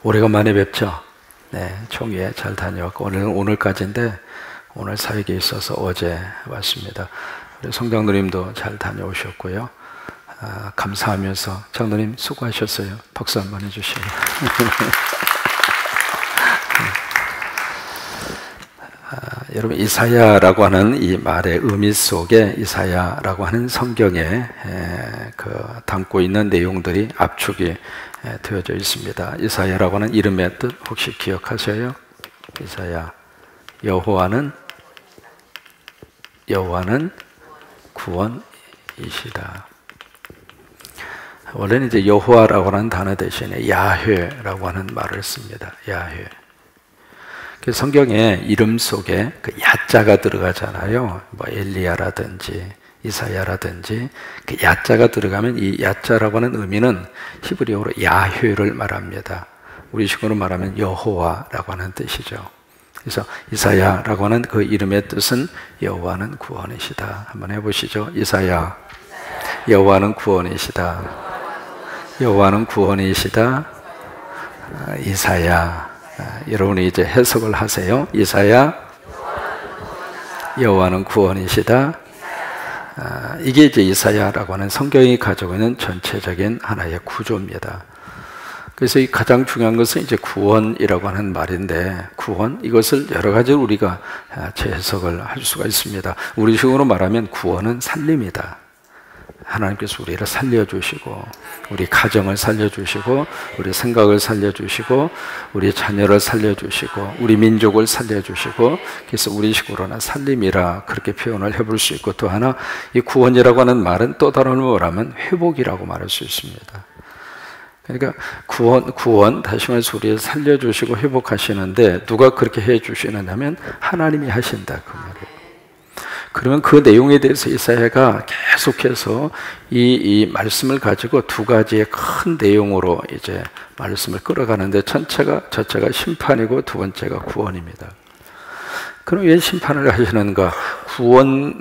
오래간만에 뵙죠. 네, 총회 잘 다녀왔고 오늘까지인데 오늘 사역에 있어서 어제 왔습니다. 우리 성장로님도 잘 다녀오셨고요. 감사하면서 장로님 수고하셨어요. 박수 한번 해주시고. 여러분, 이사야라고 하는 이 말의 의미 속에 이사야라고 하는 성경에 담고 있는 내용들이 압축이 되어져 있습니다. 이사야라고 하는 이름의 뜻 혹시 기억하세요? 이사야, 여호와는 구원이시다. 원래는 이제 여호와라고 하는 단어 대신에 야훼라고 하는 말을 씁니다. 야훼. 그 성경에 이름 속에 그 야자가 들어가잖아요. 뭐 엘리야라든지 이사야라든지 그 야자가 들어가면 이 야자라고 하는 의미는 히브리어로 야훼를 말합니다. 우리식으로 말하면 여호와라고 하는 뜻이죠. 그래서 이사야라고 하는 그 이름의 뜻은 여호와는 구원이시다. 한번 해보시죠. 이사야, 여호와는 구원이시다. 여호와는 구원이시다. 이사야, 여러분이 이제 해석을 하세요. 이사야, 여호와는 구원이시다. 이게 이제 이사야라고 하는 성경이 가지고 있는 전체적인 하나의 구조입니다. 그래서 이 가장 중요한 것은 이제 구원이라고 하는 말인데, 구원, 이것을 여러 가지로 우리가 재해석을 할 수가 있습니다. 우리식으로 말하면 구원은 살림이다. 하나님께서 우리를 살려주시고, 우리 가정을 살려주시고, 우리 생각을 살려주시고, 우리 자녀를 살려주시고, 우리 민족을 살려주시고, 그래서 우리식으로는 살림이라 그렇게 표현을 해볼 수 있고, 또 하나 이 구원이라고 하는 말은 또 다른 말하면 회복이라고 말할 수 있습니다. 그러니까 구원, 다시 말해서 우리를 살려주시고 회복하시는데 누가 그렇게 해주시느냐면 하나님이 하신다, 그 말이에요. 그러면 그 내용에 대해서 이사야가 계속해서 이 말씀을 가지고 두 가지의 큰 내용으로 이제 말씀을 끌어가는데, 첫째가 심판이고 두 번째가 구원입니다. 그럼 왜 심판을 하시는가?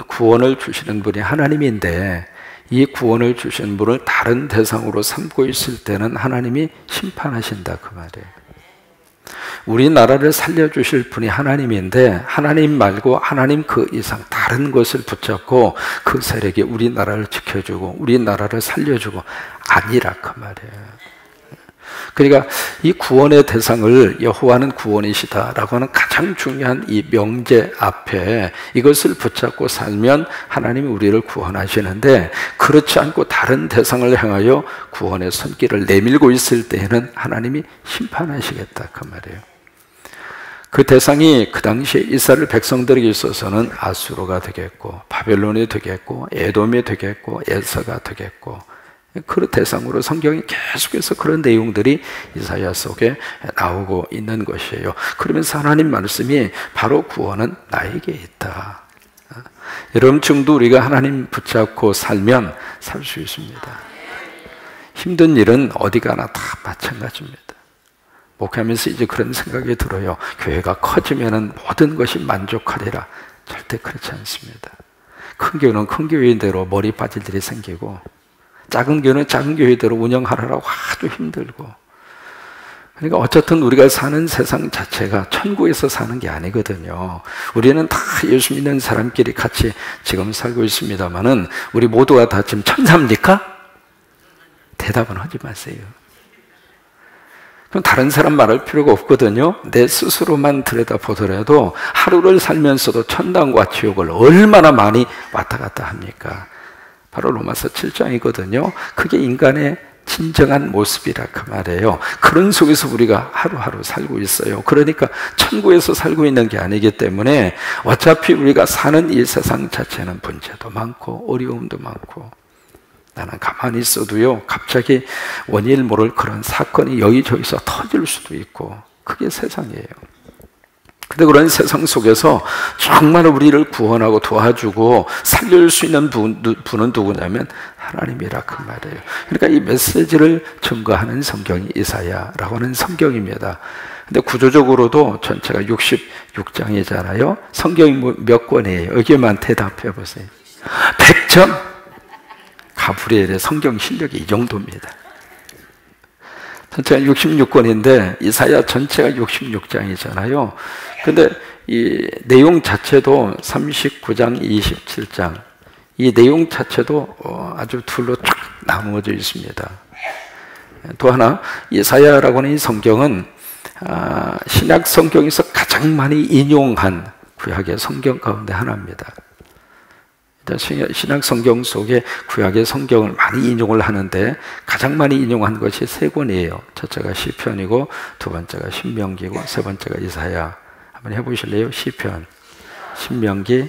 구원을 주시는 분이 하나님인데 이 구원을 주신 분을 다른 대상으로 삼고 있을 때는 하나님이 심판하신다, 그 말이에요. 우리나라를 살려주실 분이 하나님인데 하나님 말고 하나님 그 이상 다른 것을 붙잡고 그 세력이 우리나라를 지켜주고 우리나라를 살려주고 아니라, 그 말이에요. 그러니까 이 구원의 대상을 여호와는 구원이시다라고 하는 가장 중요한 이 명제 앞에 이것을 붙잡고 살면 하나님이 우리를 구원하시는데, 그렇지 않고 다른 대상을 향하여 구원의 손길을 내밀고 있을 때에는 하나님이 심판하시겠다, 그 말이에요. 그 대상이 그 당시에 이스라엘 백성들에게 있어서는 아수르가 되겠고 바벨론이 되겠고 에돔이 되겠고 에서가 되겠고, 그 대상으로 성경이 계속해서 그런 내용들이 이사야 속에 나오고 있는 것이에요. 그러면서 하나님 말씀이 바로 구원은 나에게 있다. 여러분 중도 우리가 하나님 붙잡고 살면 살 수 있습니다. 힘든 일은 어디 가나 다 마찬가지입니다. 목회하면서 이제 그런 생각이 들어요. 교회가 커지면은 모든 것이 만족하리라. 절대 그렇지 않습니다. 큰 교회는 큰 교회대로 머리 빠질 일이 생기고, 작은 교회는 작은 교회대로 운영하라고 아주 힘들고, 그러니까 어쨌든 우리가 사는 세상 자체가 천국에서 사는 게 아니거든요. 우리는 다 예수 믿는 사람끼리 같이 지금 살고 있습니다만은 우리 모두가 다 지금 천사입니까? 대답은 하지 마세요. 그럼 다른 사람 말할 필요가 없거든요. 내 스스로만 들여다보더라도 하루를 살면서도 천당과 지옥을 얼마나 많이 왔다 갔다 합니까? 바로 로마서 7장이거든요. 그게 인간의 진정한 모습이라 그 말이에요. 그런 속에서 우리가 하루하루 살고 있어요. 그러니까 천국에서 살고 있는 게 아니기 때문에 어차피 우리가 사는 이 세상 자체는 문제도 많고 어려움도 많고, 나는 가만히 있어도요 갑자기 원인을 모를 그런 사건이 여기저기서 터질 수도 있고, 그게 세상이에요. 근데 그런 세상 속에서 정말 우리를 구원하고 도와주고 살릴 수 있는 분은 누구냐면 하나님이라 그 말이에요. 그러니까 이 메시지를 증거하는 성경이 이사야라고 하는 성경입니다. 근데 구조적으로도 전체가 66장이잖아요. 성경이 몇 권이에요? 여기만 대답해 보세요. 100점! 가브리엘의 성경 실력이 이 정도입니다. 전체가 66권인데 이사야 전체가 66장이잖아요. 근데 이 내용 자체도 39장, 27장 이 내용 자체도 아주 둘로 쫙 나누어져 있습니다. 또 하나 이사야라고 하는 이 성경은 신약 성경에서 가장 많이 인용한 구약의 성경 가운데 하나입니다. 신약 성경 속에 구약의 성경을 많이 인용을 하는데 가장 많이 인용한 것이 세 권이에요. 첫째가 시편이고 두 번째가 신명기고 세 번째가 이사야. 한번 해보실래요? 시편, 신명기,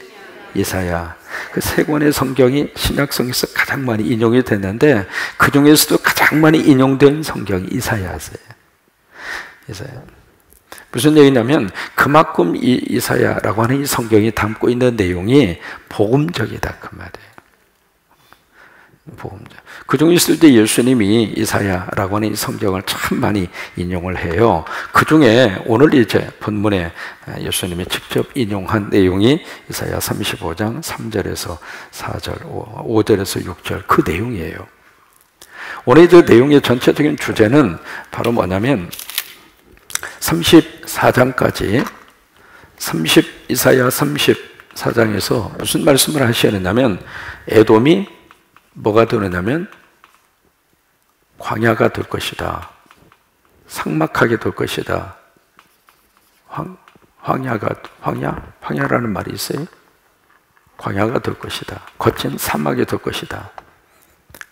이사야. 그 세 권의 성경이 신약 성경에서 가장 많이 인용이 됐는데 그 중에서도 가장 많이 인용된 성경이 이사야서예요. 이사야. 무슨 얘기냐면 그만큼 이 이사야라고 하는 이 성경이 담고 있는 내용이 복음적이다 그 말이에요. 복음적. 그 중에서도 이제 예수님이 이사야라고 하는 이 성경을 참 많이 인용을 해요. 그 중에 오늘 이제 본문에 예수님이 직접 인용한 내용이 이사야 35장 3절에서 4절, 5절에서 6절 그 내용이에요. 오늘 이 내용의 전체적인 주제는 바로 뭐냐면 34장까지 이사야 34장에서 무슨 말씀을 하시느냐면 에돔이 뭐가 되느냐면 광야가 될 것이다. 삭막하게 될 것이다. 황야라는 말이 있어요. 광야가 될 것이다. 거친 사막이 될 것이다.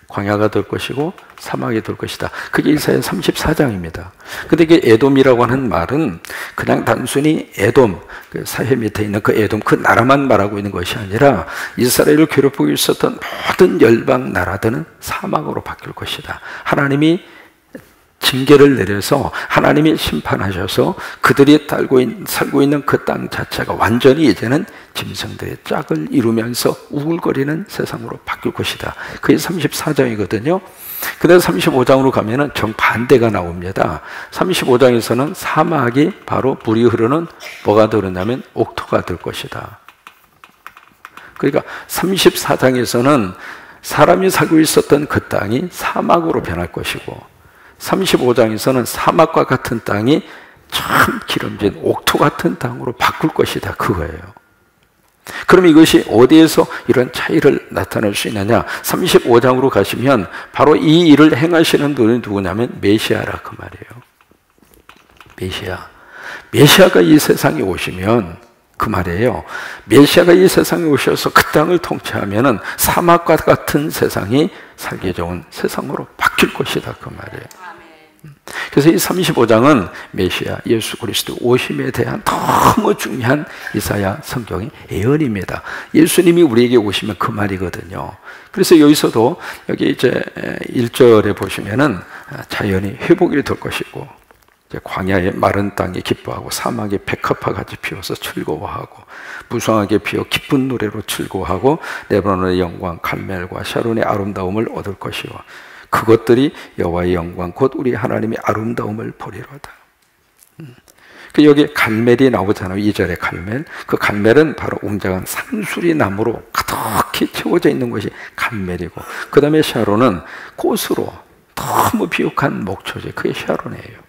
광야가 될 것이고 사막이 될 것이다. 그게 이사야 34장입니다. 근데 이게 에돔이라고 하는 말은 그냥 단순히 에돔, 그 사해 밑에 있는 그 에돔, 그 나라만 말하고 있는 것이 아니라 이스라엘을 괴롭히고 있었던 모든 열방 나라들은 사막으로 바뀔 것이다. 하나님이 징계를 내려서 하나님이 심판하셔서 그들이 살고 있는 그 땅 자체가 완전히 이제는 짐승들의 짝을 이루면서 우글거리는 세상으로 바뀔 것이다. 그게 34장이거든요. 근데 35장으로 가면은 정반대가 나옵니다. 35장에서는 사막이 바로 물이 흐르는 뭐가 되느냐면 옥토가 될 것이다. 그러니까 34장에서는 사람이 살고 있었던 그 땅이 사막으로 변할 것이고 35장에서는 사막과 같은 땅이 참 기름진 옥토 같은 땅으로 바꿀 것이다. 그거예요. 그럼 이것이 어디에서 이런 차이를 나타낼 수 있느냐? 35장으로 가시면 바로 이 일을 행하시는 분이 누구냐면 메시아라 그 말이에요. 메시아가 이 세상에 오시면 그 말이에요. 메시아가 이 세상에 오셔서 그 땅을 통치하면은 사막과 같은 세상이 살기 좋은 세상으로 바뀔 것이다 그 말이에요. 그래서 이 35장은 메시아 예수 그리스도 오심에 대한 너무 중요한 이사야 성경의 예언입니다. 예수님이 우리에게 오시면 그 말이거든요. 그래서 여기서도 여기 이제 1절에 보시면은 자연이 회복이 될 것이고 광야의 마른 땅이 기뻐하고 사막의 백합화 같이 피어서 즐거워하고 무성하게 피어 기쁜 노래로 즐거워하고 레바논의 영광 갈멜과 샤론의 아름다움을 얻을 것이요 그것들이 여호와의 영광 곧 우리 하나님의 아름다움을 보리로다. 여기 갈멜이 나오잖아요. 2절에 갈멜. 그 갈멜은 바로 웅장한 산수리 나무로 가득히 채워져 있는 것이 갈멜이고 그 다음에 샤론은 꽃으로 너무 비옥한 목초지 그게 샤론이에요.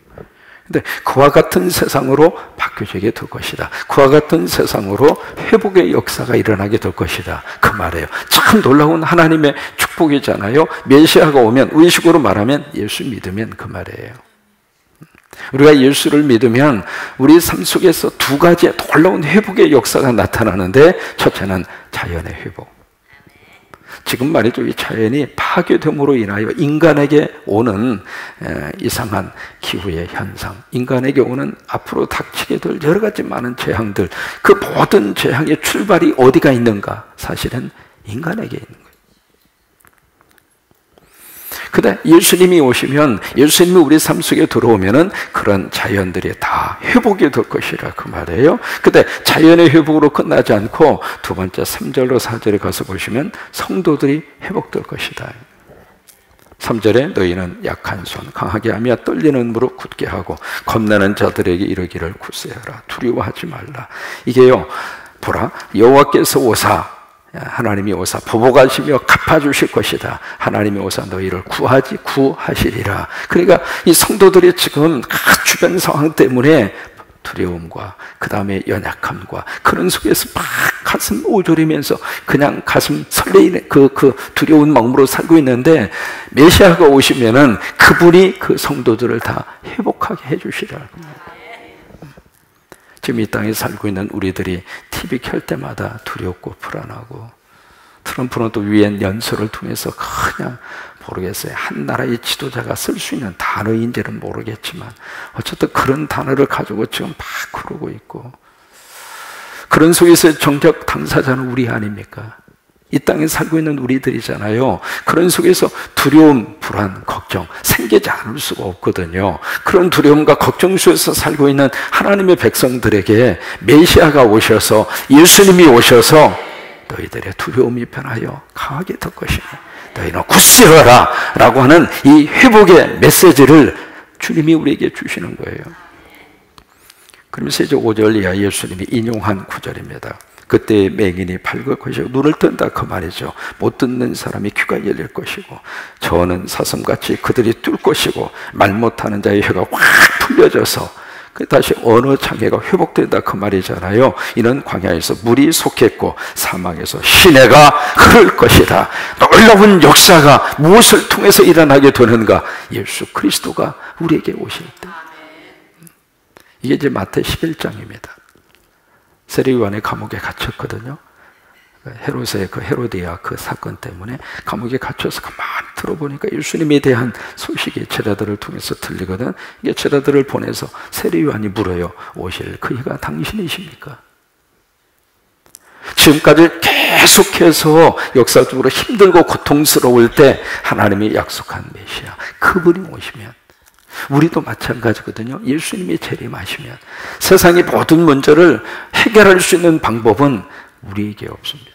근데 그와 같은 세상으로 바뀌어지게 될 것이다. 그와 같은 세상으로 회복의 역사가 일어나게 될 것이다. 그 말이에요. 참 놀라운 하나님의 축복이잖아요. 메시아가 오면 우리식으로 말하면 예수 믿으면 그 말이에요. 우리가 예수를 믿으면 우리 삶 속에서 두 가지의 놀라운 회복의 역사가 나타나는데 첫째는 자연의 회복. 지금 말이죠. 이 자연이 파괴됨으로 인하여 인간에게 오는 이상한 기후의 현상, 인간에게 오는 앞으로 닥치게 될 여러 가지 많은 재앙들, 그 모든 재앙의 출발이 어디가 있는가? 사실은 인간에게 있는 거예요. 근데 예수님이 오시면, 예수님이 우리 삶 속에 들어오면은 그런 자연들이 다 회복이 될 것이라 그 말이에요. 근데 자연의 회복으로 끝나지 않고 두 번째 3절로 4절에 가서 보시면 성도들이 회복될 것이다. 3절에 너희는 약한 손 강하게 하며 떨리는 무릎 굳게 하고 겁나는 자들에게 이르기를 굳세하라 두려워하지 말라. 이게요, 보라 여호와께서 오사 하나님이 오사 보복하시며 갚아주실 것이다. 하나님이 오사 너희를 구하시리라. 그러니까 이 성도들이 지금 주변 상황 때문에 두려움과 그 다음에 연약함과 그런 속에서 막 가슴 오졸이면서 그냥 가슴 설레이는 그 두려운 마음으로 살고 있는데, 메시아가 오시면은 그분이 그 성도들을 다 회복하게 해주시라고. 지금 이 땅에 살고 있는 우리들이 TV 켤 때마다 두렵고 불안하고, 트럼프는 또 유엔 연설을 통해서 그냥 모르겠어요. 한 나라의 지도자가 쓸 수 있는 단어인지는 모르겠지만 어쨌든 그런 단어를 가지고 지금 막 그러고 있고, 그런 속에서 정작 당사자는 우리 아닙니까? 이 땅에 살고 있는 우리들이잖아요. 그런 속에서 두려움, 불안, 걱정 생기지 않을 수가 없거든요. 그런 두려움과 걱정 속에서 살고 있는 하나님의 백성들에게 메시아가 오셔서, 예수님이 오셔서 너희들의 두려움이 변하여 강하게 될 것이니 너희는 굳세어라 라고 하는 이 회복의 메시지를 주님이 우리에게 주시는 거예요. 그러면서 이제 5절 이하 예수님이 인용한 구절입니다. 그때 맹인이 밝을 것이고 눈을 뜬다 그 말이죠. 못 듣는 사람이 귀가 열릴 것이고, 저는 사슴같이 그들이 뚫 것이고, 말 못하는 자의 혀가 확 풀려져서 다시 언어 장애가 회복된다 그 말이잖아요. 이는 광야에서 물이 솟겠고 사막에서 시내가 흐를 것이다. 놀라운 역사가 무엇을 통해서 일어나게 되는가? 예수 그리스도가 우리에게 오실 때. 이게 이제 마태 11장입니다. 세례요한의 감옥에 gat혔거든요. 헤롯의 그 헤로디아 그 사건 때문에 감옥에 갇혀서 가만히 들어보니까 예수님에 대한 소식이 제자들을 통해서 들리거든. 이게 제자들을 보내서 세례요한이 물어요. 오실 그이가 당신이십니까? 지금까지 계속해서 역사적으로 힘들고 고통스러울 때 하나님이 약속한 메시아 그분이 오시면, 우리도 마찬가지거든요. 예수님이 재림하시면 세상의 모든 문제를 해결할 수 있는 방법은 우리에게 없습니다.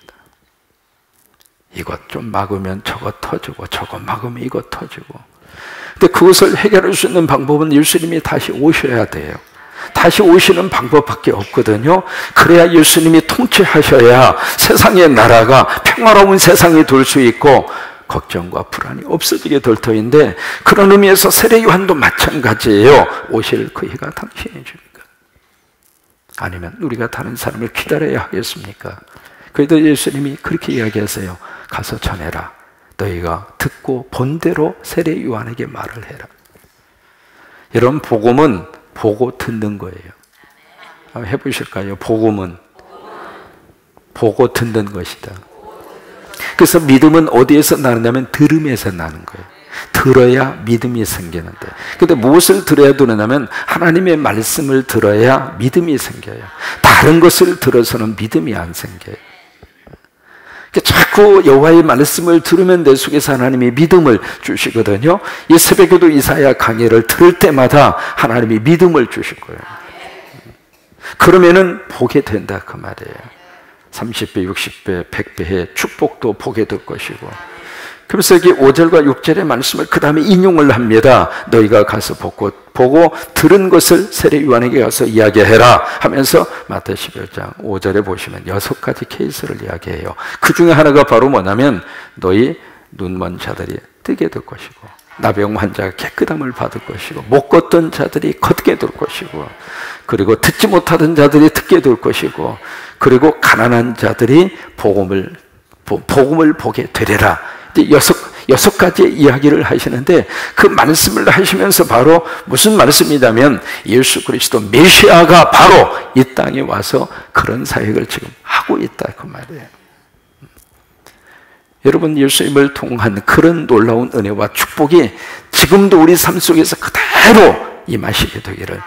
이것 좀 막으면 저것 터지고, 저것 막으면 이것 터지고. 근데 그것을 해결할 수 있는 방법은 예수님이 다시 오셔야 돼요. 다시 오시는 방법밖에 없거든요. 그래야 예수님이 통치하셔야 세상의 나라가 평화로운 세상이 될 수 있고 걱정과 불안이 없어지게 될 터인데, 그런 의미에서 세례요한도 마찬가지예요. 오실 그 해가 당신이십니까? 아니면 우리가 다른 사람을 기다려야 하겠습니까? 그래도 예수님이 그렇게 이야기하세요. 가서 전해라. 너희가 듣고 본 대로 세례요한에게 말을 해라. 여러분, 복음은 보고 듣는 거예요. 한번 해보실까요? 복음은 보고 듣는 것이다. 그래서 믿음은 어디에서 나느냐면 들음에서 나는 거예요. 들어야 믿음이 생기는데, 근데 무엇을 들어야 되느냐면 하나님의 말씀을 들어야 믿음이 생겨요. 다른 것을 들어서는 믿음이 안 생겨요. 자꾸 여호와의 말씀을 들으면 내 속에서 하나님이 믿음을 주시거든요. 이 새벽에도 이사야 강해를 들을 때마다 하나님이 믿음을 주실 거예요. 그러면은 보게 된다 그 말이에요. 30배, 60배, 100배의 축복도 보게 될 것이고. 그래서 여기 5절과 6절의 말씀을 그 다음에 인용을 합니다. 너희가 가서 보고 들은 것을 세례요한에게 가서 이야기해라 하면서 마태 11장 5절에 보시면 6가지 케이스를 이야기해요. 그 중에 하나가 바로 뭐냐면 너희 눈먼 자들이 뜨게 될 것이고, 나병 환자가 깨끗함을 받을 것이고, 못 걷던 자들이 걷게 될 것이고, 그리고 듣지 못하던 자들이 듣게 될 것이고, 그리고 가난한 자들이 복음을 보게 되리라. 여섯 가지 이야기를 하시는데, 그 말씀을 하시면서 바로 무슨 말씀이냐면 예수 그리스도 메시아가 바로 이 땅에 와서 그런 사역을 지금 하고 있다 그 말이에요. 여러분, 예수님을 통한 그런 놀라운 은혜와 축복이 지금도 우리 삶 속에서 그대로 임하시게 되기를,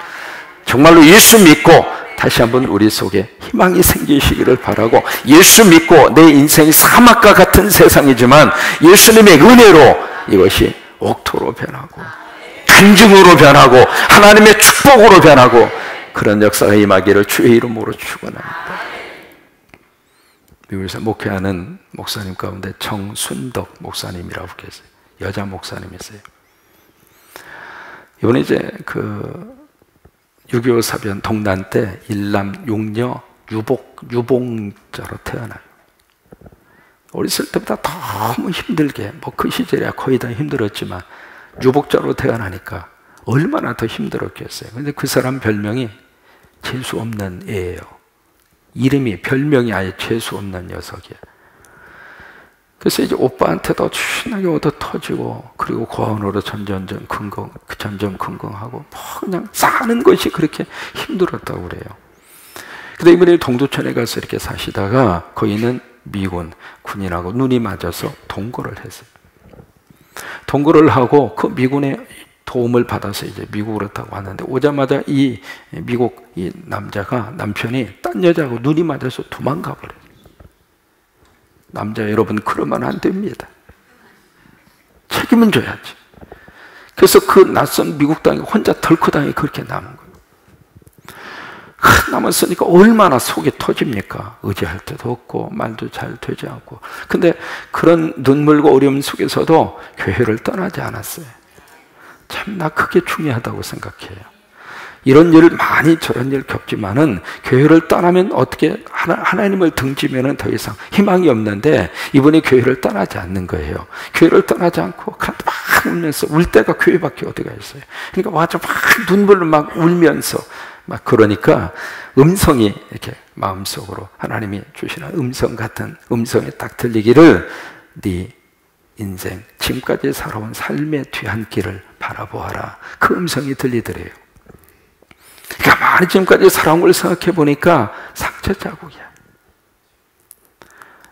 정말로 예수 믿고 다시 한번 우리 속에 희망이 생기시기를 바라고, 예수 믿고 내 인생이 사막과 같은 세상이지만 예수님의 은혜로 이것이 옥토로 변하고 간증으로 변하고 하나님의 축복으로 변하고 그런 역사가 임하기를 주의 이름으로 축원합니다. 미국에서 목회하는 목사님 가운데 정순덕 목사님이라고 계세요. 여자 목사님이세요. 이번에 이제 6.25 사변 동란 때 일남 용녀 유봉자로 태어나요. 어렸을 때보다 너무 힘들게, 뭐 그 시절에 거의 다 힘들었지만 유복자로 태어나니까 얼마나 더 힘들었겠어요. 근데 그 사람 별명이 재수 없는 애예요. 이름이, 별명이 아예 재수 없는 녀석이에요. 그래서 이제 오빠한테도 신나게 얻어 터지고, 그리고 고아원으로 점점 긍긍하고, 뭐 그냥 사는 것이 그렇게 힘들었다고 그래요. 근데 이번에 동두천에 가서 이렇게 사시다가 거기 있는 미군 군인하고 눈이 맞아서 동거를 했어요. 동거를 하고 그 미군의 도움을 받아서 이제 미국으로 딱 왔는데, 오자마자 이 미국 이 남편이 딴 여자하고 눈이 맞아서 도망가 버려요. 남자 여러분, 그러면 안 됩니다. 책임은 져야지. 그래서 그 낯선 미국 땅에 혼자 덜커당에 그렇게 남은 거예요. 남았으니까 얼마나 속이 터집니까? 의지할 데도 없고 말도 잘 되지 않고. 근데 그런 눈물과 어려움 속에서도 교회를 떠나지 않았어요. 참, 나 그게 중요하다고 생각해요. 이런 일 많이 저런 일 겪지만은 교회를 떠나면 어떻게 하나님을 등지면은 더 이상 희망이 없는데, 이분이 교회를 떠나지 않는 거예요. 교회를 떠나지 않고 막 울면서, 울 때가 교회밖에 어디가 있어요. 그러니까 와서 막 눈물로 막 울면서 막, 그러니까 음성이 이렇게 마음속으로 하나님이 주시는 음성 같은 음성이 딱 들리기를, 네 인생 지금까지 살아온 삶의 뒤안길을 바라보아라. 그 음성이 들리더래요. 그러니까 많이 지금까지 살아온 걸 생각해 보니까 상처 자국이야.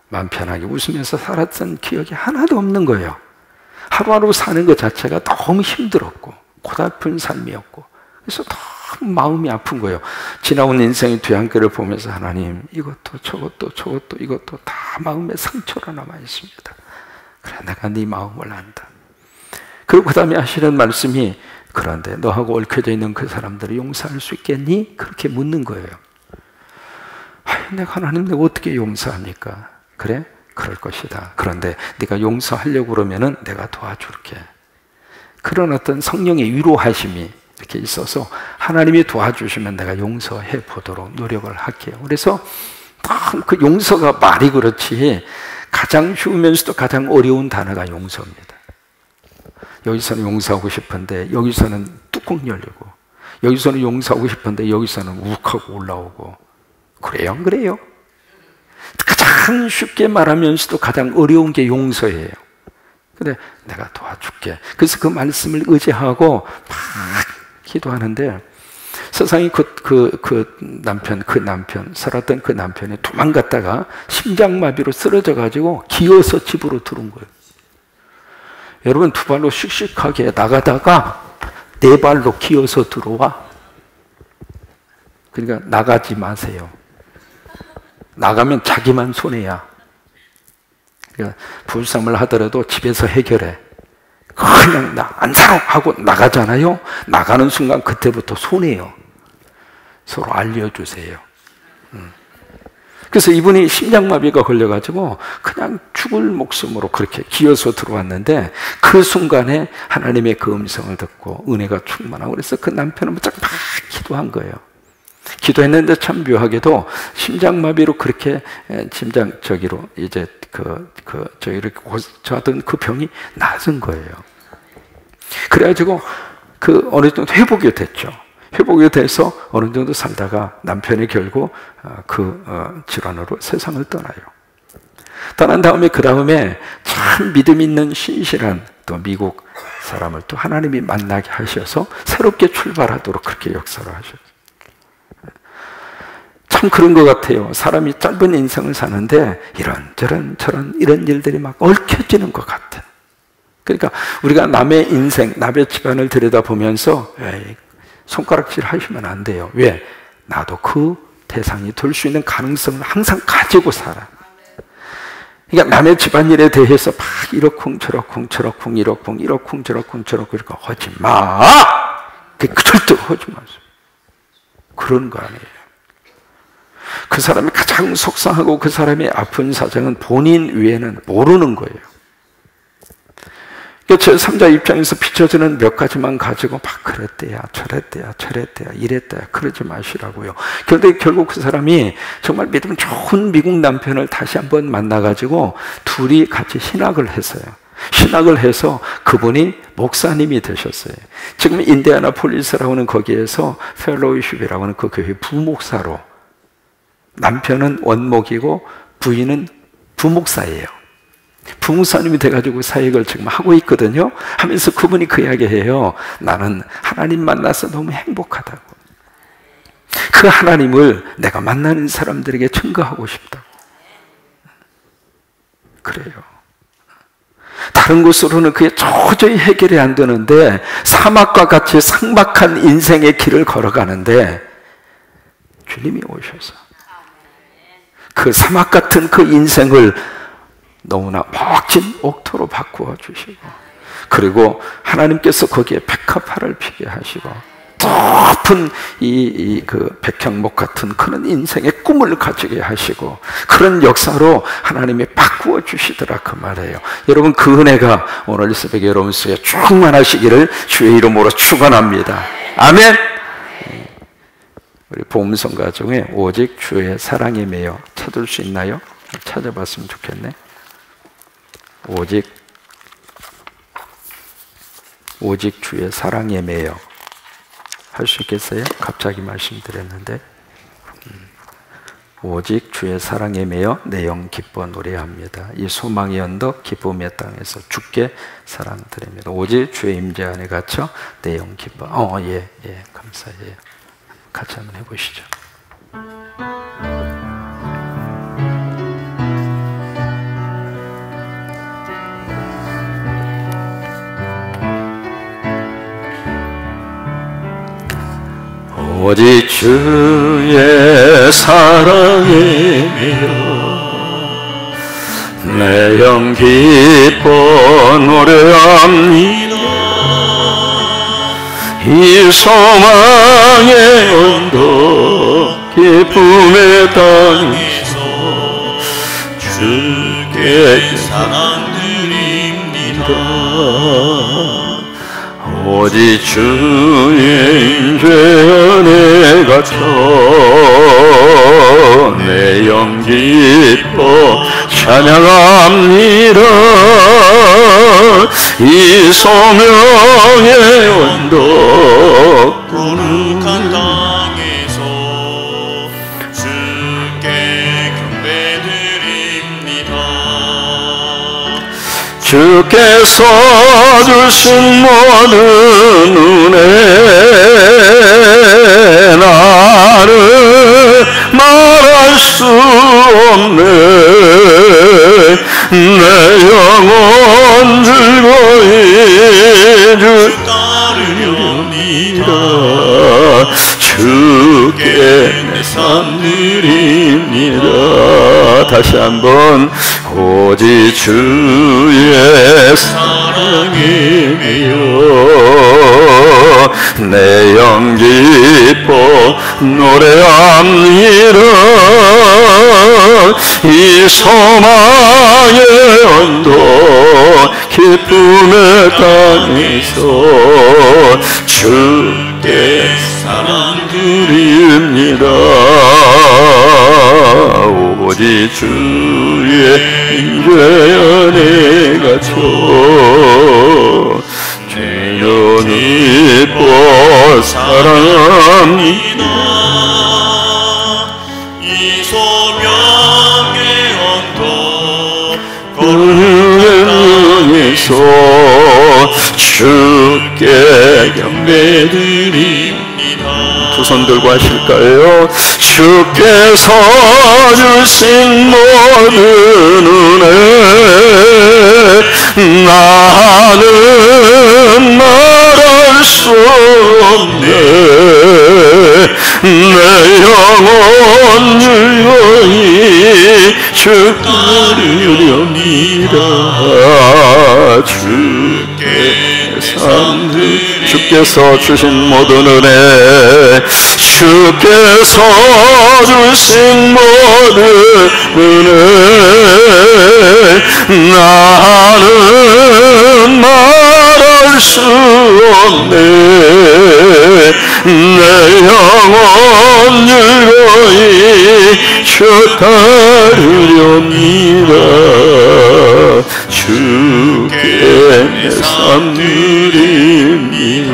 마음 편하게 웃으면서 살았던 기억이 하나도 없는 거예요. 하루하루 사는 것 자체가 너무 힘들었고 고달픈 삶이었고, 그래서 너무 마음이 아픈 거예요. 지나온 인생의 뒤안길을 보면서, 하나님, 이것도 저것도 이것도 다 마음의 상처로 남아 있습니다. 그래, 내가 네 마음을 안다. 그리고 그 다음에 하시는 말씀이, 그런데 너하고 얽혀져 있는 그 사람들을 용서할 수 있겠니? 그렇게 묻는 거예요. 내가 하나님, 내가 어떻게 용서합니까? 그래? 그럴 것이다. 그런데 네가 용서하려고 그러면은 내가 도와줄게. 그런 어떤 성령의 위로하심이 이렇게 있어서, 하나님이 도와주시면 내가 용서해 보도록 노력을 할게요. 그래서 그 용서가 말이 그렇지, 가장 쉬우면서도 가장 어려운 단어가 용서입니다. 여기서는 용서하고 싶은데 여기서는 뚜껑 열리고, 여기서는 용서하고 싶은데 여기서는 욱하고 올라오고, 그래요? 안 그래요? 가장 쉽게 말하면서도 가장 어려운 게 용서예요. 근데 내가 도와줄게. 그래서 그 말씀을 의지하고 막 기도하는데, 세상에 그 남편, 살았던 그 남편이 도망갔다가 심장마비로 쓰러져가지고 기어서 집으로 들어온 거예요. 여러분, 두 발로 씩씩하게 나가다가 네 발로 기어서 들어와. 그러니까 나가지 마세요. 나가면 자기만 손해야. 그러니까 부부싸움을 하더라도 집에서 해결해. 그냥 나 안 살아 하고 나가잖아요. 나가는 순간 그때부터 손해요. 서로 알려주세요. 그래서 이분이 심장마비가 걸려가지고 그냥 죽을 목숨으로 그렇게 기어서 들어왔는데, 그 순간에 하나님의 그 음성을 듣고 은혜가 충만하고, 그래서 그 남편은 막 기도한 거예요. 기도했는데 참 묘하게도 심장마비로 그렇게 심장저기로 이제 저기를 고쳐하던 그 병이 나은 거예요. 그래가지고 그 어느 정도 회복이 됐죠. 회복이 돼서 어느 정도 살다가 남편이 결국 질환으로 세상을 떠나요. 떠난 다음에 그 다음에 참 믿음 있는 신실한 또 미국 사람을 또 하나님이 만나게 하셔서 새롭게 출발하도록 그렇게 역사를 하셨어요. 참 그런 것 같아요. 사람이 짧은 인생을 사는데 이런저런 이런 일들이 막 얽혀지는 것 같아. 그러니까 우리가 남의 인생, 남의 집안을 들여다보면서 손가락질 하시면 안 돼요. 왜? 나도 그 대상이 될 수 있는 가능성을 항상 가지고 살아. 그러니까 남의 집안일에 대해서 막 이러쿵 저러쿵 이렇게 하지 마. 절대로 하지 마세요. 그런 거 아니에요. 그 사람이 가장 속상하고 그 사람의 아픈 사정은 본인 외에는 모르는 거예요. 제3자 입장에서 비춰지는 몇 가지만 가지고 막 그랬대야 저랬대야 저랬대야 이랬대야 그러지 마시라고요. 그런데 결국 그 사람이 정말 믿음 좋은 미국 남편을 다시 한번 만나가지고 둘이 같이 신학을 했어요. 신학을 해서 그분이 목사님이 되셨어요. 지금 인디애나폴리스라고 하는 거기에서 펠로우십이라고 하는 그 교회 부목사로, 남편은 원목이고 부인은 부목사예요. 부목사님이 돼가지고 사역을 지금 하고 있거든요. 하면서 그분이 그 이야기해요. 나는 하나님 만나서 너무 행복하다고. 그 하나님을 내가 만나는 사람들에게 증거하고 싶다고. 그래요. 다른 곳으로는 그게 도저히 해결이 안 되는데 사막과 같이 삭막한 인생의 길을 걸어가는데 주님이 오셔서 그 사막 같은 그 인생을 너무나 멋진 옥토로 바꾸어 주시고, 그리고 하나님께서 거기에 백합화를 피게 하시고 높은 그 백향목 같은 그런 인생의 꿈을 가지게 하시고, 그런 역사로 하나님이 바꾸어 주시더라 그 말이에요. 여러분, 그 은혜가 오늘 이 새벽에 여러분 속에 충만하시기를 주의 이름으로 축원합니다. 아멘. 우리 복음성가 중에 오직 주의 사랑에 매여 찾을 수 있나요? 찾아봤으면 좋겠네. 오직 주의 사랑에 매여. 할 수 있겠어요? 갑자기 말씀드렸는데. 오직 주의 사랑에 매여 내 영 기뻐 노래합니다. 이 소망의 언덕 기쁨의 땅에서 주께 사랑드립니다. 오직 주의 임재 안에 갇혀 내 영 기뻐. 예, 감사해요. 같이 한번 해보시죠. 오직 주의 사랑에 매여 내 영 기뻐 노래합니다. 이 소망의 언덕 기쁨의 땅에서 주께 사랑드립니다. 오직 주의 임재 안에 갇혀 내 영 기뻐 찬양합니다. 이 소명의 언덕 거룩한 땅에서 주께 경배드립니다. 주께서 주신 모든 은혜 나를 말할 수 없네. 내 영혼 즐거이 주 따르렵니다. 주께 내 삶 드립니다. 다시 한번 오직 주의 사랑에 매여 내 영 기뻐 노래합니다. 이 소망의 언덕 기쁨의 땅에서 주께 사랑드립니다. 오직 주의 임재 안에 갇혀 내 영을 기뻐 사랑합니다. 이 소명의 언덕 거룩한 땅에서 주께 경배드립니다. 두 손 들고 하실까요? 주께서 주신 모든 은혜 나는 말할 수 없네. 내 영혼 즐거이 주 따르렵니다. 주께서 주신 모든 은혜 주께서 주신 모든 은혜 나는 수 없네. 내 영혼 즐거이 주 따르렵니다. 주께 내 삶 드립니다.